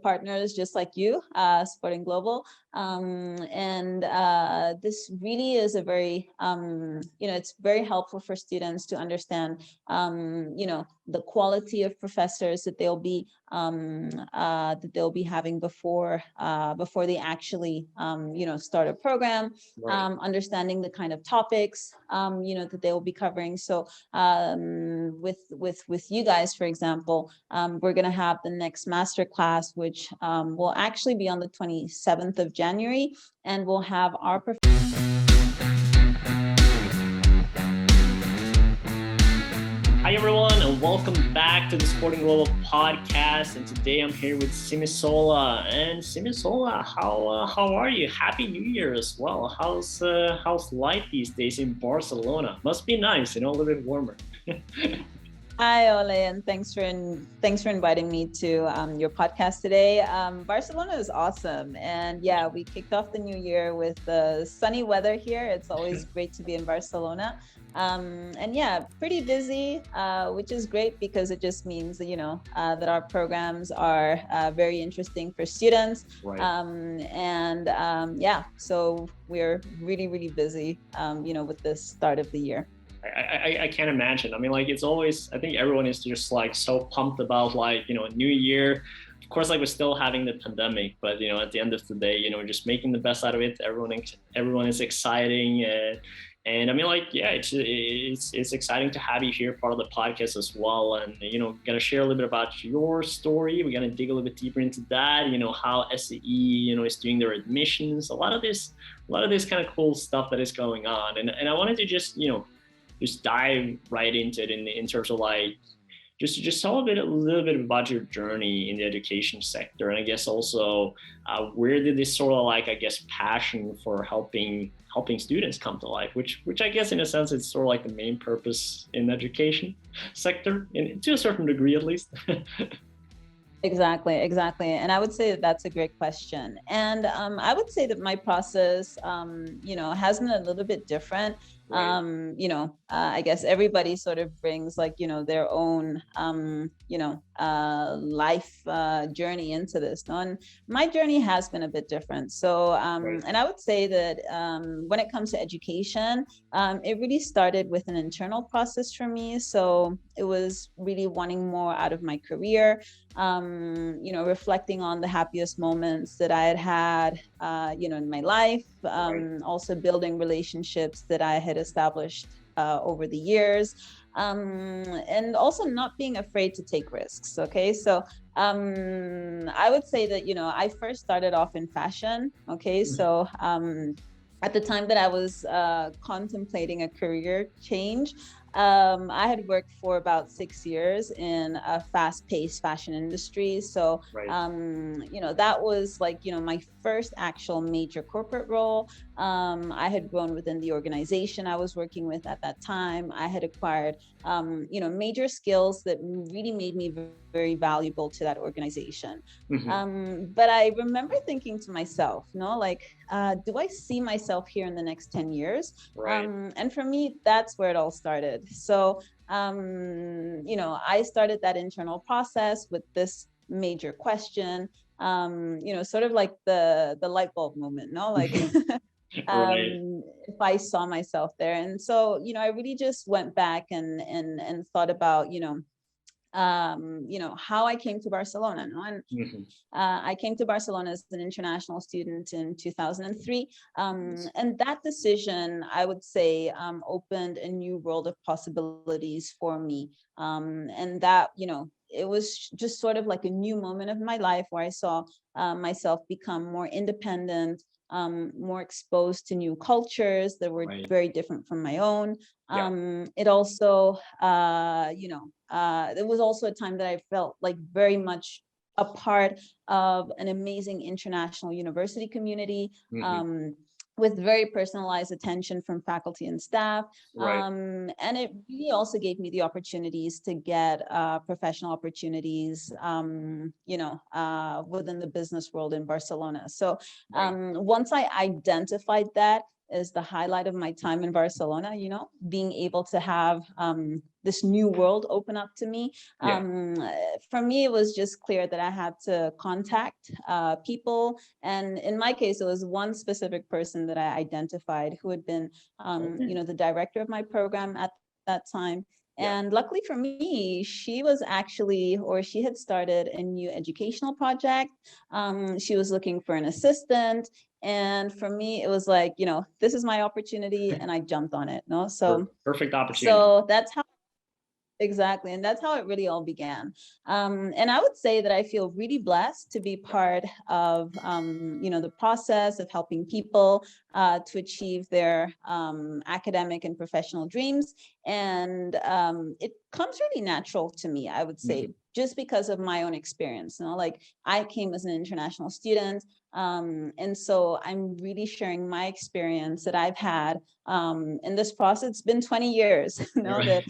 partners just like you, SportIn Global. This really is a very, it's very helpful for students to understand, the quality of professors that they'll be having before they actually, start a program, understanding the kind of topics, that they will be covering. So with you guys, for example, we're going to have the next master class, which will actually be on the 27th of January, and we'll have our Hi everyone, and welcome back to the SportIn Global podcast. And today I'm here with Simisola. And Simisola, how are you? Happy New Year as well. How's life these days in Barcelona? Must be nice, a little bit warmer. Hi, Ole, and thanks for inviting me to your podcast today. Barcelona is awesome, and yeah, we kicked off the new year with the sunny weather here. It's always great to be in Barcelona, and yeah, pretty busy, which is great because it just means that that our programs are very interesting for students, yeah, so we're really busy, with this start of the year. I can't imagine. I mean, like, it's always, I think everyone is just like so pumped about New Year. Of course, we're still having the pandemic, but at the end of the day, just making the best out of it. Everyone is exciting. And I mean, yeah, it's exciting to have you here, part of the podcast as well. And, gonna share a little bit about your story. We're gonna dig a little bit deeper into that, how ESEI, is doing their admissions, a lot of this kind of cool stuff that is going on. And I wanted to just dive right into it in terms of just tell a little bit about your journey in the education sector, and I guess also where did this sort of passion for helping students come to life, which I guess in a sense it's sort of the main purpose in the education sector, to a certain degree at least. Exactly. And I would say that that's a great question. And I would say that my process, has been a little bit different. I guess everybody sort of brings their own, life journey into this. No? And my journey has been a bit different. So, and I would say that when it comes to education, it really started with an internal process for me. So it was really wanting more out of my career, reflecting on the happiest moments that I had in my life, also building relationships that I had established over the years, and also not being afraid to take risks. Okay, so I would say that I first started off in fashion. Okay, so at the time that I was contemplating a career change, I had worked for about 6 years in a fast-paced fashion industry. So, that was my first actual major corporate role. I had grown within the organization I was working with at that time. I had acquired, major skills that really made me very valuable to that organization. But I remember thinking to myself, do I see myself here in the next 10 years? And for me, that's where it all started. So, I started that internal process with this major question, sort of like the light bulb moment, if I saw myself there. And so, I really just went back and thought about, how I came to Barcelona. And I came to Barcelona as an international student in 2003. And that decision, I would say, opened a new world of possibilities for me. And that, it was just sort of like a new moment of my life where I saw myself become more independent, more exposed to new cultures that were very different from my own. It also, it was also a time that I felt very much a part of an amazing international university community, with very personalized attention from faculty and staff. And it really also gave me the opportunities to get professional opportunities, within the business world in Barcelona. So once I identified that, is the highlight of my time in Barcelona, you know, being able to have this new world open up to me. For me, it was just clear that I had to contact people. And in my case, it was one specific person that I identified who had been, you know, the director of my program at that time. And luckily for me, she was actually, or she had started a new educational project. She was looking for an assistant. And for me, it was like, you know, this is my opportunity, and I jumped on it. No, so Perfect opportunity. so that's how. Exactly. And that's how it really all began. And I would say that I feel really blessed to be part of, you know, the process of helping people to achieve their academic and professional dreams. And it comes really natural to me, I would say, just because of my own experience. You know, like I came as an international student. And so I'm really sharing my experience that I've had in this process. It's been 20 years, you know, that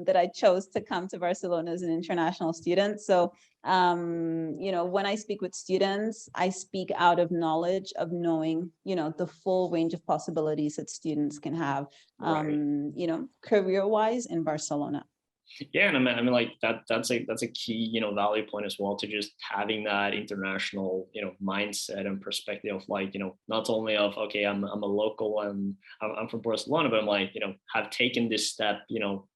that I chose to come to Barcelona as an international student. So, you know, when I speak with students, I speak out of knowledge of knowing, you know, the full range of possibilities that students can have, you know, career-wise in Barcelona. Yeah, and I mean, like that's a key, you know, value point as well, to just having that international, you know, mindset and perspective of like, you know, not only of, okay, I'm a local and I'm from Barcelona, but I'm like, you know, have taken this step, you know,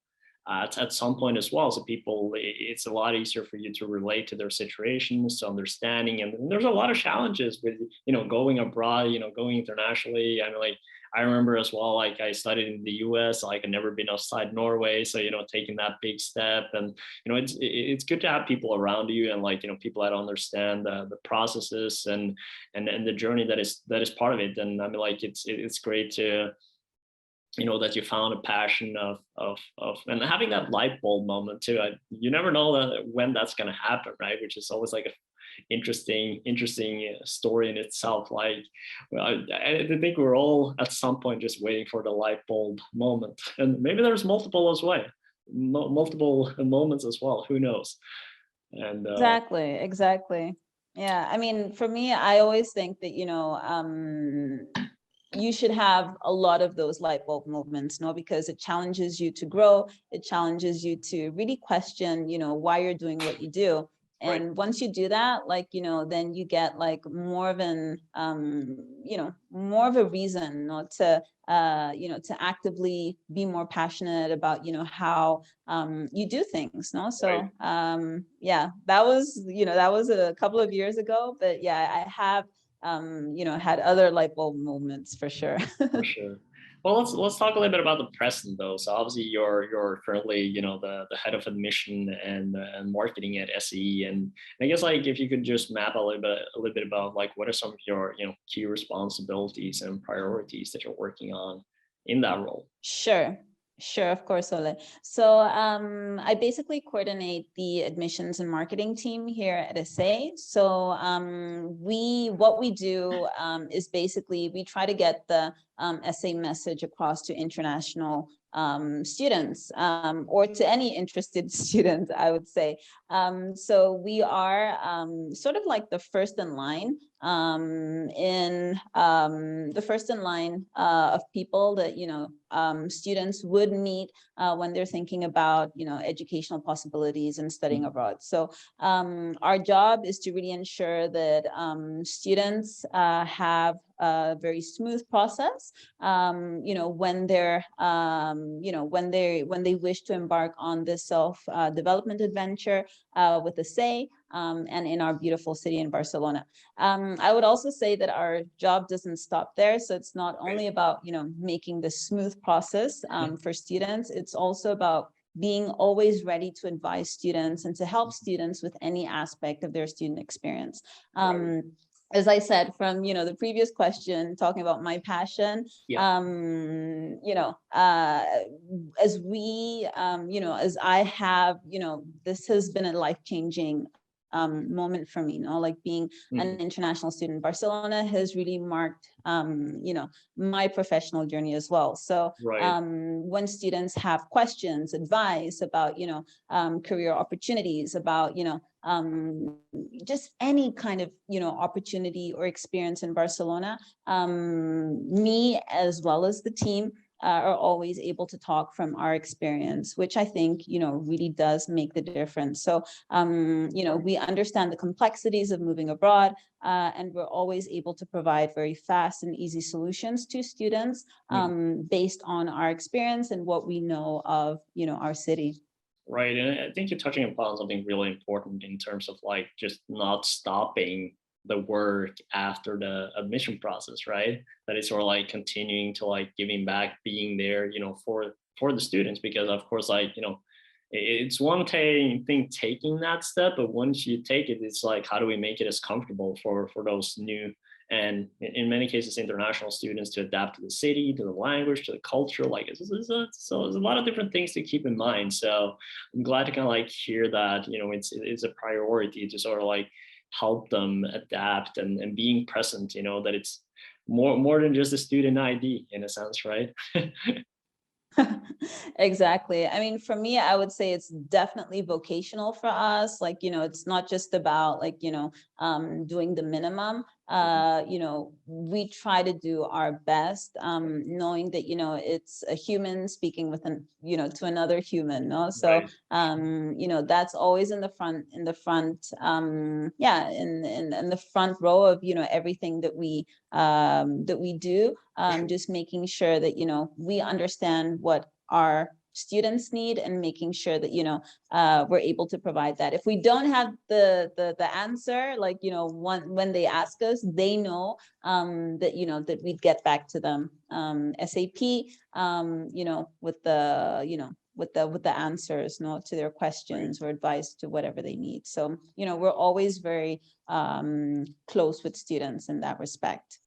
at some point as well. So people, it's a lot easier for you to relate to their situations, to understanding, and there's a lot of challenges with, you know, going abroad, you know, going internationally. I mean, like I remember as well, like I studied in the US, like I'd never been outside Norway. So, you know, taking that big step, and, you know, it's good to have people around you, and like, you know, people that understand the processes and the journey that is part of it. And I mean, like it's great to, you know, that you found a passion of and having that light bulb moment too. You never know when that's going to happen, right? Which is always like a interesting story in itself. Like, well, I think we're all at some point just waiting for the light bulb moment, and maybe there's multiple as well, multiple moments as well, who knows. And Exactly. Yeah, I mean, for me, I always think that, you know, you should have a lot of those light bulb moments, no, because it challenges you to grow. It challenges you to really question, you know, why you're doing what you do. And once you do that, like, you know, then you get like more of an, you know, more of a reason not to, you know, to actively be more passionate about, you know, how you do things. No, so yeah, that was, you know, that was a couple of years ago, but yeah, I have you know, had other light bulb moments for sure. For sure. Well, let's talk a little bit about the present though. So obviously you're currently, you know, the head of admission and marketing at SE, and I guess like if you could just map a little bit about like what are some of your, you know, key responsibilities and priorities that you're working on in that role. Sure, of course, Ole. So I basically coordinate the admissions and marketing team here at ESEI. So what we do is basically we try to get the ESEI message across to international students or to any interested student, I would say. So we are sort of like the first in line of people that, you know, students would meet when they're thinking about, you know, educational possibilities and studying abroad. So our job is to really ensure that students have a very smooth process, you know, when they're, you know, when they wish to embark on this self-development adventure with ESEI and in our beautiful city in Barcelona. I would also say that our job doesn't stop there. So it's not only about, you know, making the smooth process for students, it's also about being always ready to advise students and to help students with any aspect of their student experience. As I said, from, you know, the previous question, talking about my passion, you know, as we, you know, as I have, you know, this has been a life-changing moment for me, you know, like being an international student in Barcelona has really marked, you know, my professional journey as well. So when students have questions, advice about, you know, career opportunities, about, you know, just any kind of, opportunity or experience in Barcelona, me as well as the team are always able to talk from our experience, which I think, really does make the difference. So, we understand the complexities of moving abroad, and we're always able to provide very fast and easy solutions to students based on our experience and what we know of, our city. Right. And I think you're touching upon something really important in terms of like just not stopping the work after the admission process, right? That is sort of like continuing to like giving back, being there, for the students, because of course, like, it's one thing taking that step, but once you take it, it's like, how do we make it as comfortable for those new and in many cases international students to adapt to the city, to the language, to the culture. Like so there's a lot of different things to keep in mind. So I'm glad to kind of like hear that, it's a priority to sort of like help them adapt and being present, that it's more than just a student ID in a sense, right? Exactly. I mean, for me, I would say it's definitely vocational for us. Like, it's not just about like, doing the minimum. We try to do our best, knowing that, it's a human speaking with to another human, no? So, Right. that's always in the front, in the front row of, everything that we do, just making sure that, we understand what our students need and making sure that, we're able to provide that. If we don't have the answer, like, when they ask us, they know that, that we'd get back to them SAP, with the answers, to their questions or advice to whatever they need. So, we're always very close with students in that respect.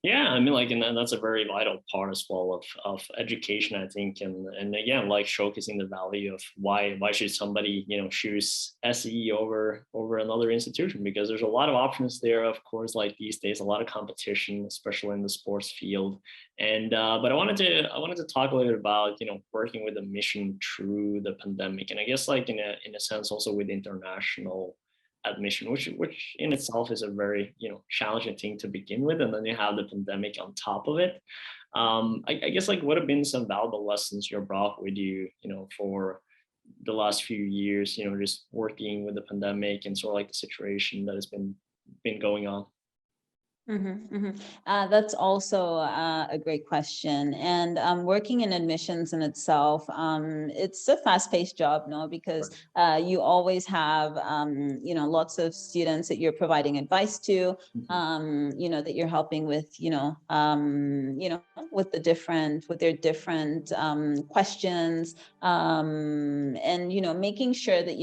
Yeah, I mean, like, and that's a very vital part as well of education, I think, and again, like showcasing the value of why should somebody choose SE over another institution, because there's a lot of options there, of course, like these days, a lot of competition, especially in the sports field, and but I wanted to talk a little bit about working with a mission through the pandemic, and I guess like in a sense also with international admission, which in itself is a very challenging thing to begin with, and then you have the pandemic on top of it. I guess like what have been some valuable lessons you brought with you, for the last few years, just working with the pandemic and sort of like the situation that has been going on. That's also a great question. And working in admissions in itself, it's a fast-paced job, no? Because you always have, lots of students that you're providing advice to, that you're helping with, with their different questions, and making sure that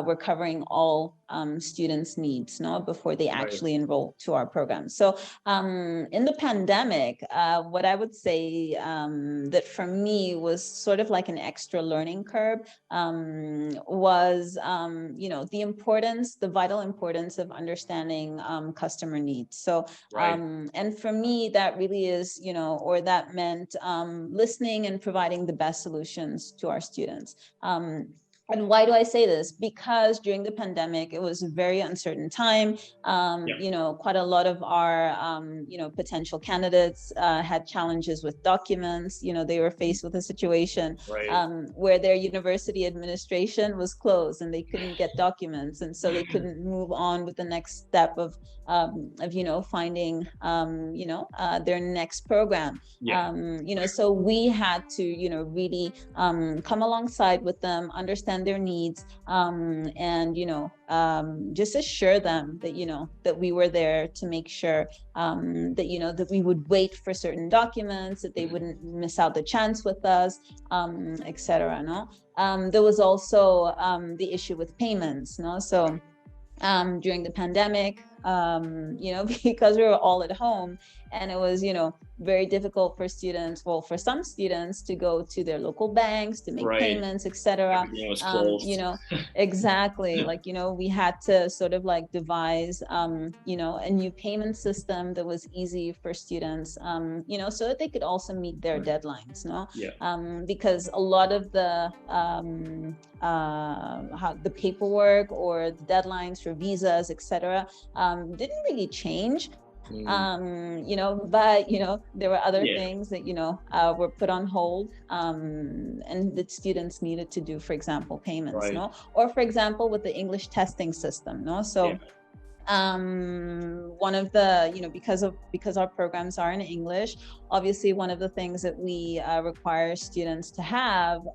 we're covering all students' needs, no, before they actually enroll to our program. So in the pandemic, what I would say that for me was sort of like an extra learning curve was, the vital importance of understanding customer needs. So, and for me, that really is, or that meant listening and providing the best solutions to our students. And why do I say this? Because during the pandemic, it was a very uncertain time. Quite a lot of our, potential candidates had challenges with documents. They were faced with a situation where their university administration was closed and they couldn't get documents. And so they couldn't move on with the next step of finding, their next program. So we had to, really come alongside with them, understand their needs, and just assure them that that we were there to make sure that that we would wait for certain documents, that they wouldn't miss out the chance with us, etc. No, there was also the issue with payments. No, so during the pandemic, because we were all at home, and it was, very difficult for students, well, for some students, to go to their local banks to make payments, etc. Everything was closed. Exactly. Like, we had to sort of like devise, a new payment system that was easy for students, so that they could also meet their deadlines, because a lot of the paperwork or the deadlines for visas, etc., didn't really change. But there were other things that were put on hold, and that students needed to do, for example, payments, or for example with the English testing system, one of the, because our programs are in English, obviously one of the things that we require students to have,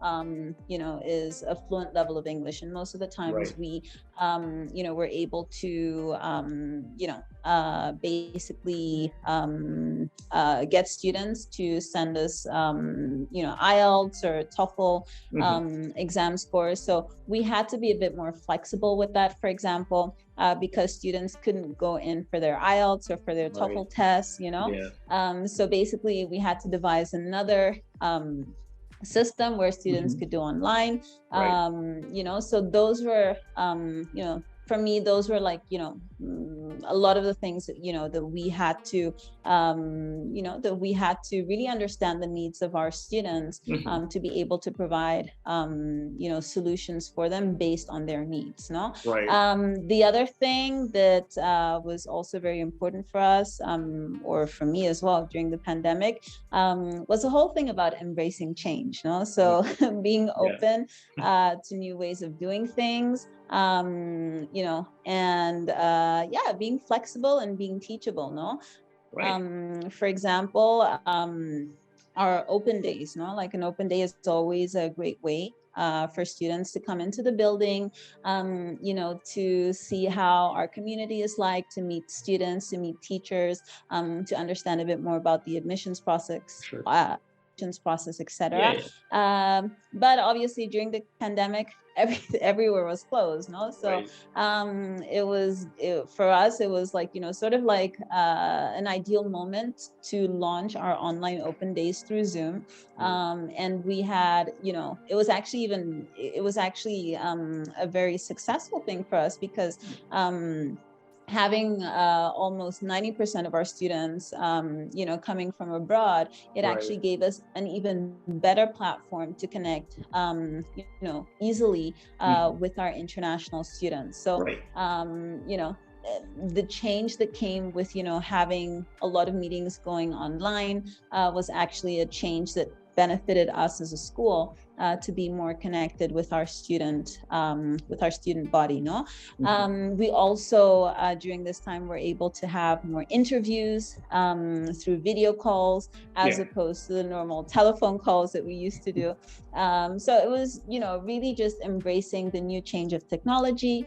is a fluent level of English. And most of the times we, we're able to, basically get students to send us, IELTS or TOEFL exam scores. So we had to be a bit more flexible with that, for example, because students couldn't go in for their IELTS or for their TOEFL tests, so basically we had to devise another system where students could do online, so those were, for me, those were like, a lot of the things that, that we had to, that we had to really understand the needs of our students, to be able to provide, solutions for them based on their needs. The other thing that was also very important for us, or for me as well during the pandemic, was the whole thing about embracing change. So being open to new ways of doing things, and being flexible and being teachable. For example, our open days, like an open day is always a great way for students to come into the building, to see how our community is like, to meet students, to meet teachers, to understand a bit more about the admissions process, etc. But obviously during the pandemic, everywhere was closed, so for us it was like, sort of like an ideal moment to launch our online open days through Zoom, and we had, it was actually a very successful thing for us, because having almost 90% of our students, coming from abroad, it actually gave us an even better platform to connect, easily with our international students. So, the change that came with, having a lot of meetings going online was actually a change that benefited us as a school, to be more connected with our student body. We also during this time were able to have more interviews through video calls, as opposed to the normal telephone calls that we used to do. So it was, really just embracing the new change of technology,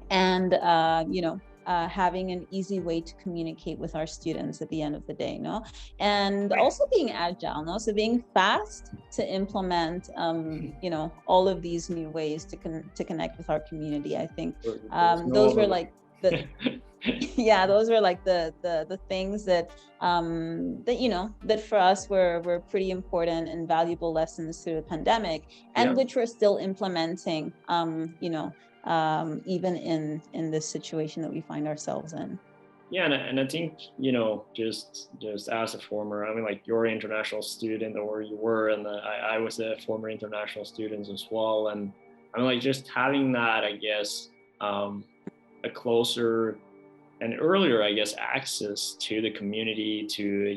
and having an easy way to communicate with our students at the end of the day, and also being agile, so being fast to implement, all of these new ways to connect with our community. I think those were like the those were like the things that that for us were pretty important and valuable lessons through the pandemic, and which we're still implementing, even in this situation that we find ourselves in. And I think, just as a former, I mean, like, you're an international student, or you were, and I was a former international student as well. And I mean, like, just having that, I guess, a closer and earlier, I guess, access to the community, to,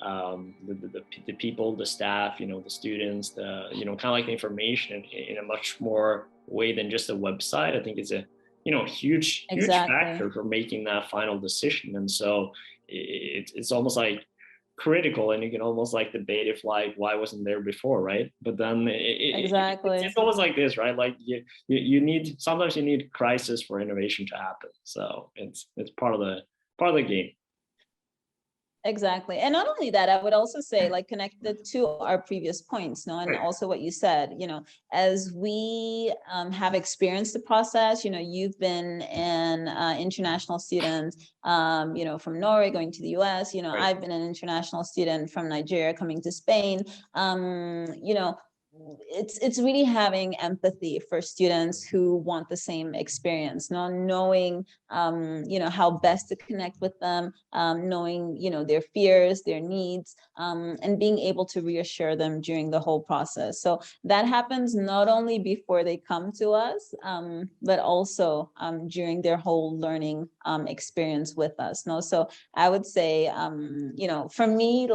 the people, the staff, the students, kind of like the information in a much more way than just a website. I think it's a huge factor for making that final decision. And so it's almost like critical, and you can almost like debate if, like, why wasn't there before, right? But then it's almost like this, right? Like you need, sometimes you need crisis for innovation to happen. So it's part of the game. Exactly. And not only that, I would also say, like, connected to our previous points, no, and Right. also what you said, as we have experienced the process, you've been an international student, from Norway going to the US, Right. I've been an international student from Nigeria coming to Spain. It's really having empathy for students who want the same experience, not knowing how best to connect with them, knowing their fears, their needs, and being able to reassure them during the whole process. So that happens not only before they come to us, but also during their whole learning experience with us. No, so I would say, for me,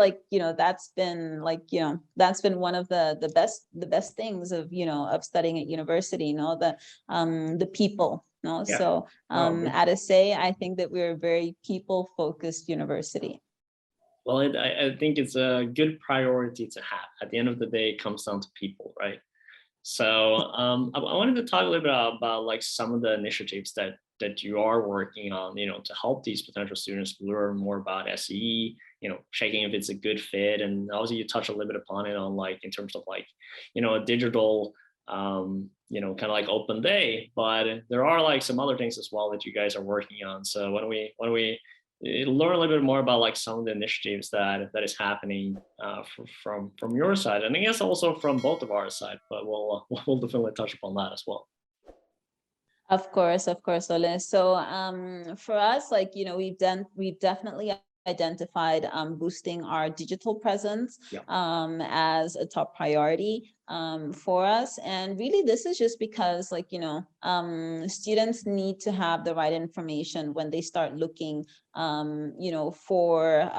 that's been one of the best things of studying at university. The people. No, Yeah. so at ESEI, I think that we're a very people-focused university. Well, I think it's a good priority to have. At the end of the day, it comes down to people, right? So I wanted to talk a little bit about like some of the initiatives that you are working on, to help these potential students learn more about SEE, checking if it's a good fit. And obviously you touched a little bit upon it on like in terms of like, a digital, kind of like open day, but there are like some other things as well that you guys are working on. So when we learn a little bit more about like some of the initiatives that is happening from your side, and I guess also from both of our side, but we'll definitely touch upon that as well. Of course, Ole. So for us, we've definitely identified boosting our digital presence as a top priority for us. And really, this is just because students need to have the right information when they start looking for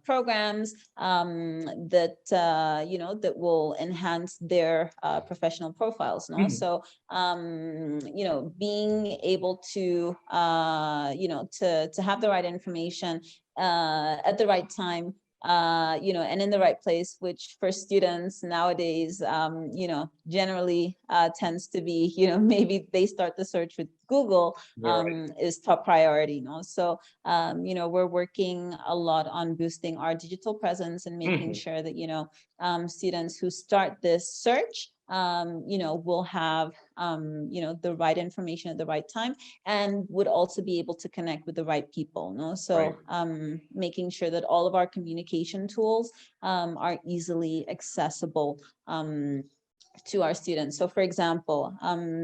programs that will enhance their professional profiles. No, so being able to to have the right information at the right time, and in the right place, which for students nowadays, generally tends to be, maybe they start the search with Google, is top priority. So, we're working a lot on boosting our digital presence and making sure that, students who start this search, will have, the right information at the right time, and would also be able to connect with the right people. No, so making sure that all of our communication tools are easily accessible to our students. So for example,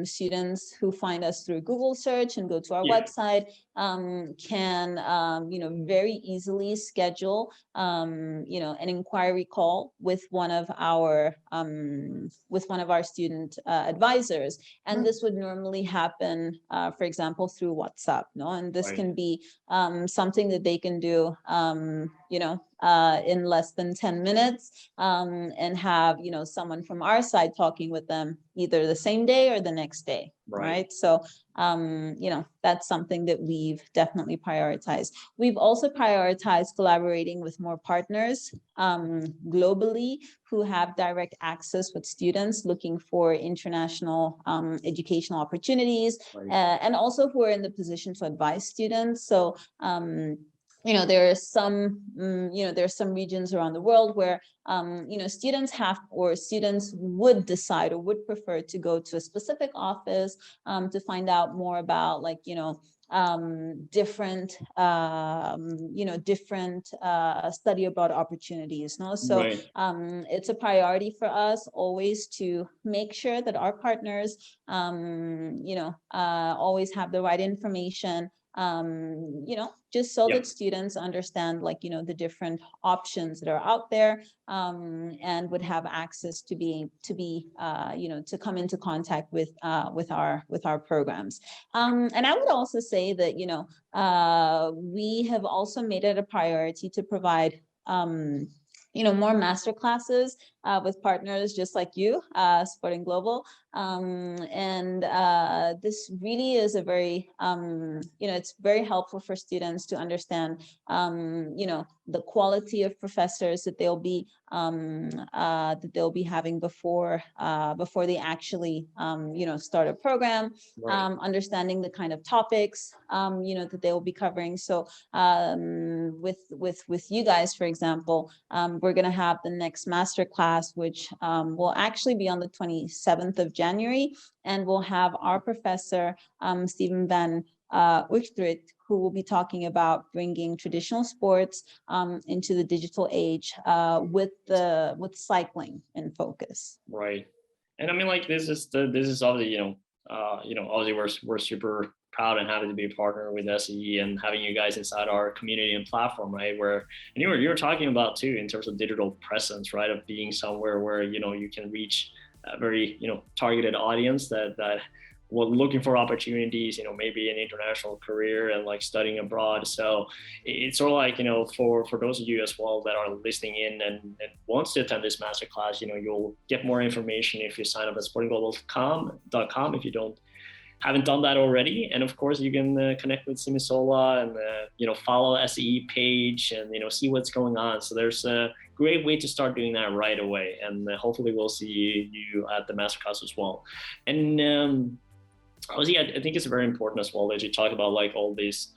students who find us through Google search and go to our website can, very easily schedule, an inquiry call with one of our student advisors. And this would normally happen, for example, through WhatsApp. No, and this can be something that they can do, in less than 10 minutes, and have, someone from our side talking with them either the same day or the next day. Right. So, that's something that we've definitely prioritized. We've also prioritized collaborating with more partners globally who have direct access with students looking for international educational opportunities, and also who are in the position to advise students. So, there are some, there are some regions around the world where, students would decide or would prefer to go to a specific office to find out more about, different, different study abroad opportunities. No, so it's a priority for us always to make sure that our partners, always have the right information, just so that students understand, the different options that are out there, and would have access to to come into contact with our programs. And I would also say that, we have also made it a priority to provide more master classes with partners just like you, Sporting Global. And this really is a very, it's very helpful for students to understand, the quality of professors that they'll be having before they actually, start a program, Right. understanding the kind of topics, that they will be covering. So with you guys, for example, we're going to have the next master class, which will actually be on the 27th of January, and we'll have our professor, Stephen Van Uchtrit, who will be talking about bringing traditional sports into the digital age with cycling in focus. Right. And I mean, like, this is obviously, obviously we're super proud and happy to be a partner with SEE and having you guys inside our community and platform, right? Where, and you were talking about too, in terms of digital presence, right? Of being somewhere where, you can reach a very, targeted audience that were looking for opportunities, maybe an international career and like studying abroad. So it's sort of like, for those of you as well that are listening in and wants to attend this masterclass, you'll get more information if you sign up at sportingglobal.com if you haven't done that already. And of course, you can connect with Simisola and, follow SEE page and, see what's going on. So there's a great way to start doing that right away. And hopefully we'll see you at the masterclass as well. And obviously, I think it's very important as well that you talk about like all these,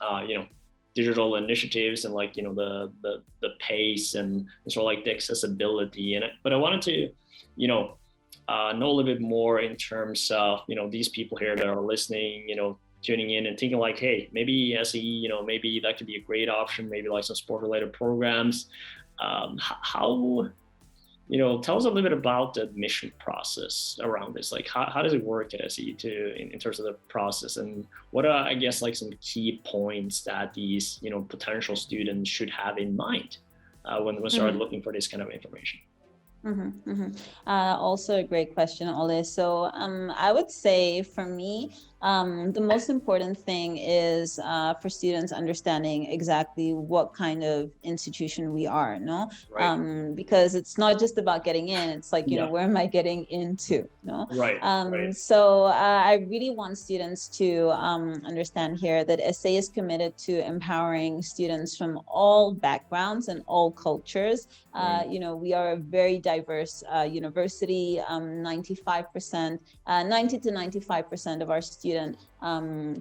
digital initiatives and like, the pace and sort of like the accessibility. But I wanted to, know a little bit more in terms of, these people here that are listening, tuning in and thinking like, hey, maybe SEE, maybe that could be a great option, maybe like some sport related programs. How, tell us a little bit about the admission process around this. Like, how does it work at SEE in terms of the process, and what are, I guess, like some key points that these, potential students should have in mind when we start looking for this kind of information? Also a great question, Ole. So I would say for me, the most important thing is for students understanding exactly what kind of institution we are, no? Right. Because it's not just about getting in, it's like, where am I getting into, no? Right. So I really want students to understand here that SEE is committed to empowering students from all backgrounds and all cultures. We are a very diverse university. 90 to 95% of our student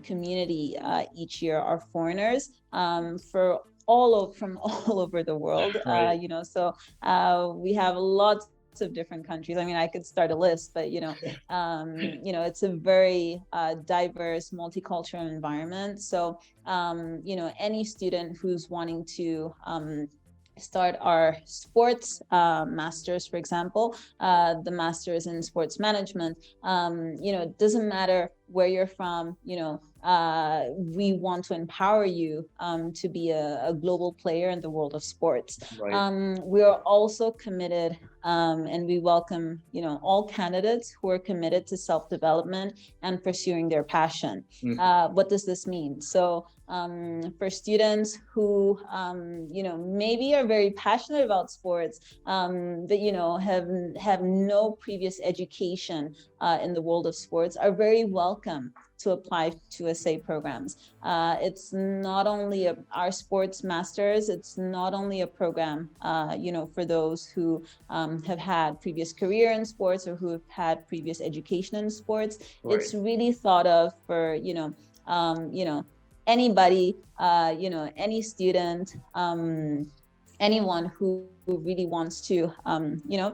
community each year are foreigners from all over the world. Right. So we have lots of different countries. I mean, I could start a list, but it's a very diverse, multicultural environment. So any student who's wanting to start our sports masters, for example, the masters in sports management, it doesn't matter where you're from, we want to empower you to be a global player in the world of sports. Right. We are also committed and we welcome, all candidates who are committed to self-development and pursuing their passion. What does this mean? So for students who, maybe are very passionate about sports, but, have no previous education in the world of sports, are very welcome to apply to ESEI programs. It's not only our sports masters, it's not only a program, for those who have had previous career in sports or who have had previous education in sports. Right. It's really thought of for, anybody, any student, anyone who really wants to,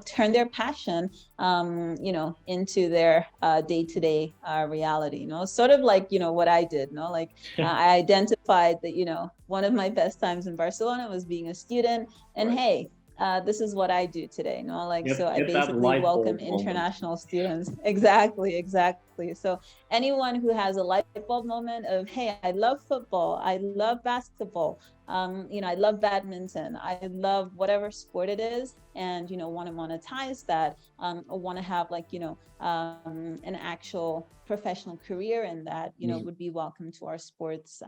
turn their passion, into their day-to-day reality, sort of like, what I did, like I identified that, one of my best times in Barcelona was being a student, and right. Hey, this is what I do today, so I basically welcome international students. Exactly. exactly. So anyone who has a light bulb moment of, hey, I love football, I love basketball, I love badminton, I love whatever sport it is, and want to monetize that, or want to have an actual professional career in that, would be welcome to our sports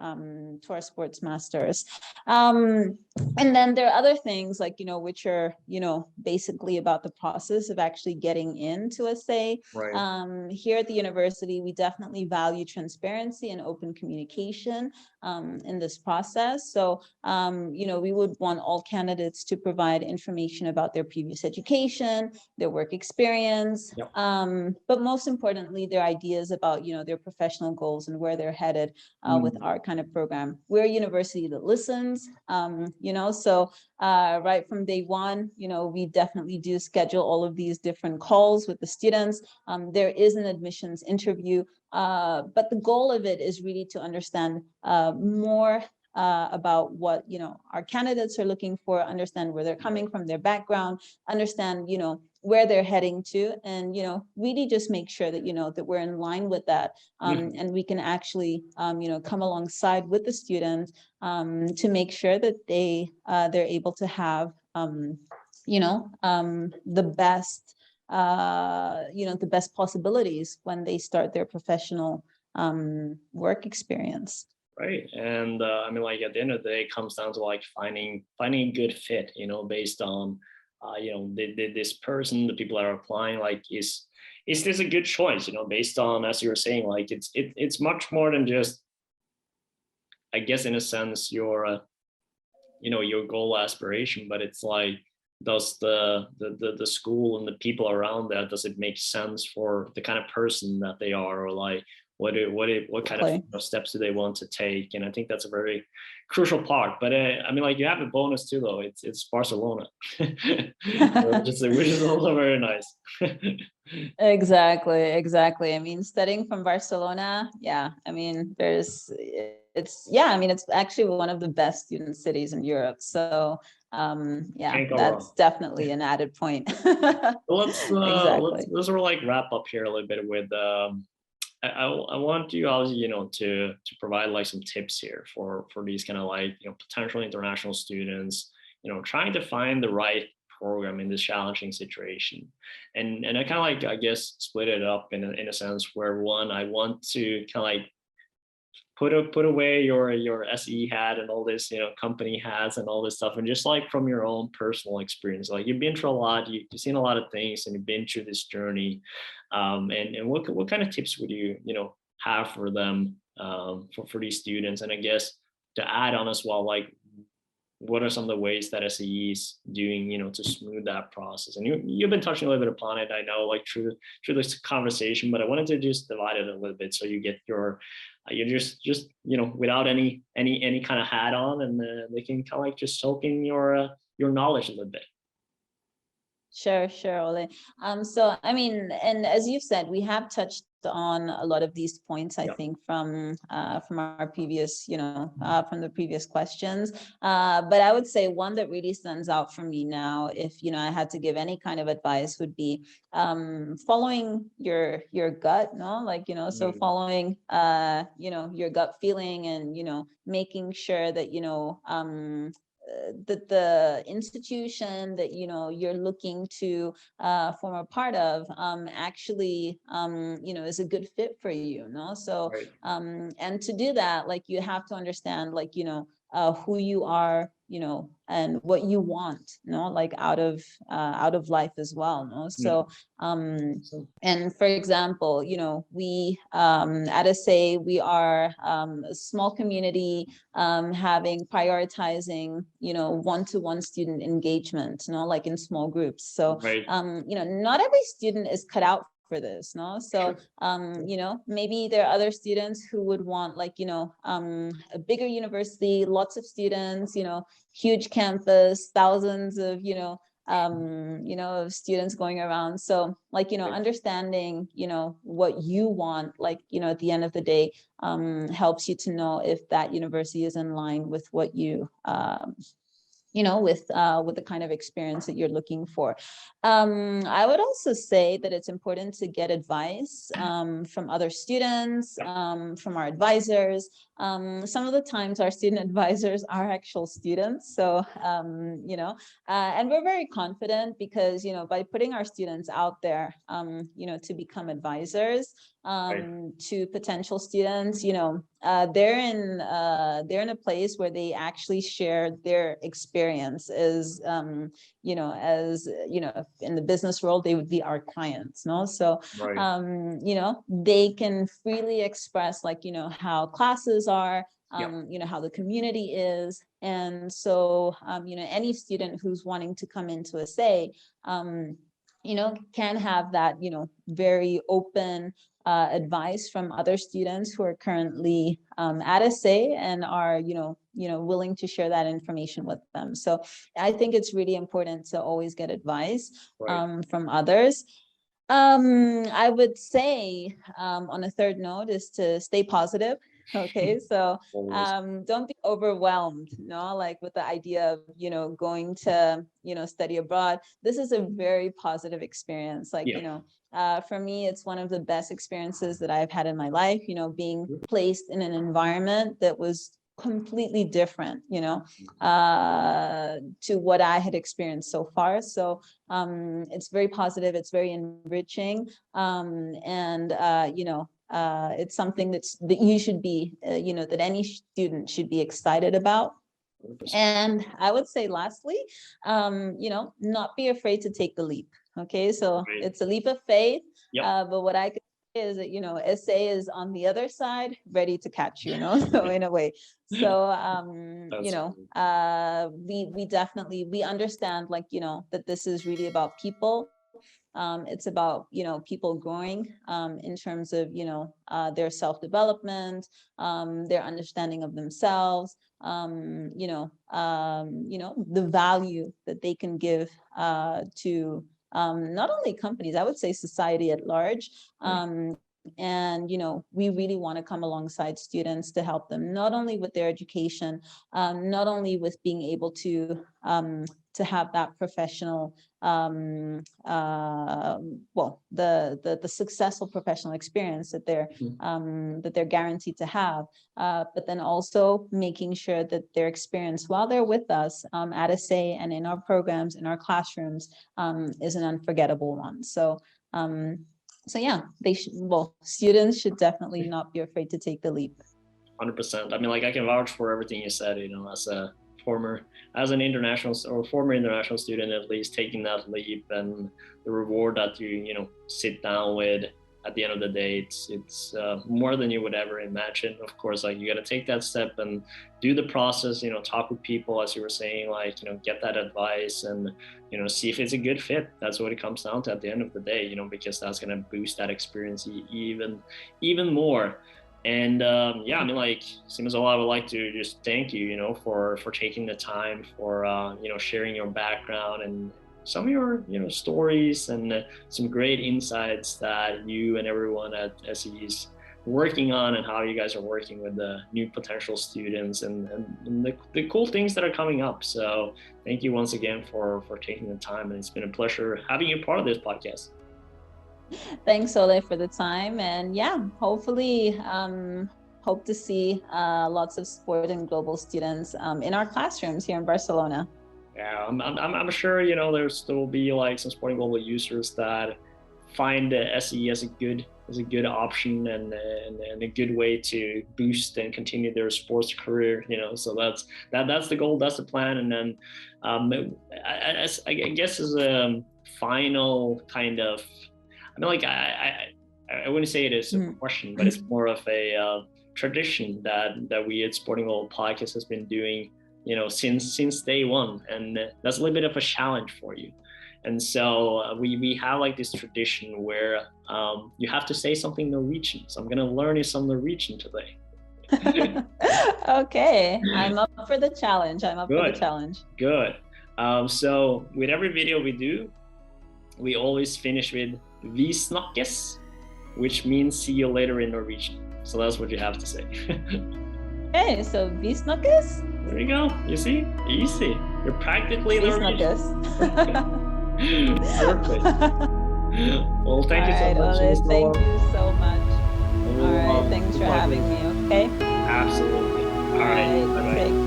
masters. And then there are other things which are basically about the process of actually getting into ESEI. Right. Here at the university, we definitely value transparency and open communication in this process. So we would want all candidates to provide information about their previous education, their work experience, Yep. but most importantly, their ideas about their professional goals and where they're headed with our kind of program. We're a university that listens, so right from day one, we definitely do schedule all of these different calls with the students. There is an admissions interview, but the goal of it is really to understand more about what our candidates are looking for, understand where they're coming from, their background, understand where they're heading to, and really just make sure that that we're in line with that, and we can actually come alongside with the students to make sure that they're able to have the best the best possibilities when they start their professional work experience. Right. And I mean, like at the end of the day, it comes down to like finding a good fit, based on, this person, the people that are applying, like, is this a good choice, based on, as you were saying, like, it's much more than just, I guess, in a sense, your goal aspiration, but it's like, does the school and the people around that, does it make sense for the kind of person that they are, or like what kind of steps do they want to take? And I think that's a very crucial part. But I mean, like, you have a bonus too, though. It's Barcelona, which is also very nice. Exactly. I mean, studying from Barcelona, yeah. I mean, it's actually one of the best student cities in Europe. So yeah, that's definitely an added point. let's Exactly. let's sort of like wrap up here a little bit with I want you all, to provide like some tips here for these kind of like, potential international students, trying to find the right program in this challenging situation. And I kind of like, I guess, split it up in a sense where, one, I want to kind of like put away your SE hat and all this, company hats and all this stuff, and just like from your own personal experience, like, you've been through a lot, you've seen a lot of things, and you've been through this journey, and what kind of tips would you have for them, for these students? And I guess to add on as well, like, what are some of the ways that SEE is doing, to smooth that process? And you've been touching a little bit upon it, I know, like through this conversation, but I wanted to just divide it a little bit so you get you're just without any kind of hat on, and they can kind of like just soak in your knowledge a little bit. Sure, Ole. So I mean, and as you've said, we have touched on a lot of these points, I think, from our previous, from the previous questions. But I would say one that really stands out for me now, if I had to give any kind of advice, would be following your gut, so following your gut feeling, and making sure that that the institution that you're looking to form a part of actually is a good fit for you. So Right. And to do that, like, you have to understand who you are, and what you want, like out of life as well. So and for example, we at ESEI, we are a small community, having prioritizing one-to-one student engagement, like in small groups. So right. Not every student is cut out for this, so maybe there are other students who would want a bigger university, lots of students, huge campus, thousands of of students going around. So understanding what you want, at the end of the day, helps you to know if that university is in line with what you with the kind of experience that you're looking for. I would also say that it's important to get advice from other students, from our advisors. Some of the times our student advisors are actual students. So, and we're very confident because, by putting our students out there, to become advisors to potential students, they're in a place where they actually share their experience as, in the business world, they would be our clients, no? So, they can freely express how classes are, how the community is. And so, any student who's wanting to come into ESEI, can have that, very open advice from other students who are currently at ESEI and are, willing to share that information with them. So I think it's really important to always get advice from others. I would say on a third note is to stay positive. Okay, so don't be overwhelmed, with the idea of, going to, study abroad. This is a very positive experience. For me, it's one of the best experiences that I've had in my life, being placed in an environment that was completely different, to what I had experienced so far. So it's very positive, it's very enriching, and it's something that you should be, that any student should be excited about. 100%. And I would say lastly, not be afraid to take the leap. Okay, so it's a leap of faith, but what I could say is that, ESEI is on the other side, ready to catch you, so in a way. So, we definitely, we understand, that this is really about people. It's about, people growing in terms of, their self-development, their understanding of themselves, the value that they can give to not only companies, I would say society at large. And, we really want to come alongside students to help them, not only with their education, not only with being able to have that professional, the successful professional experience that they're guaranteed to have, but then also making sure that their experience while they're with us at ESEI and in our programs, in our classrooms, is an unforgettable one. So, yeah, students should definitely not be afraid to take the leap. 100%. I mean, I can vouch for everything you said, as an international or former international student, at least, taking that leap and the reward that you sit down with at the end of the day, it's more than you would ever imagine. Of course, you got to take that step and do the process, talk with people, as you were saying, get that advice and, see if it's a good fit. That's what it comes down to at the end of the day, because that's going to boost that experience even more. And Simisola, I would like to just thank you, for taking the time, for, sharing your background and some of your, stories and some great insights that you and everyone at ESEI is working on, and how you guys are working with the new potential students and the cool things that are coming up. So thank you once again for taking the time, and it's been a pleasure having you part of this podcast. Thanks, Ole, for the time, and hopefully hope to see lots of sport and global students in our classrooms here in Barcelona. Yeah, I'm sure there will be some sporting global users that find the ESEI as a good option and a good way to boost and continue their sports career. So that's the goal, that's the plan. And then I guess as a final kind of, I wouldn't say it is a question, but it's more of a tradition that we at Sporting Global Podcast has been doing, since day one, and that's a little bit of a challenge for you. And so we have this tradition where you have to say something Norwegian. So I'm gonna learn you some Norwegian today. Okay, I'm up for the challenge. Good. So with every video we do, we always finish with "Vi snakkes," which means "see you later" in Norwegian. So that's what you have to say. Okay, so vi snakkes. There you go. You see? Easy. You're practically Vi Norwegian. snakkes. Perfect. Well, thank you so All right, much, Ole, thank Simisola. you so much. And All we'll, right, thanks we'll for talk having later. me, okay? Absolutely. All All right. right, Bye-bye. take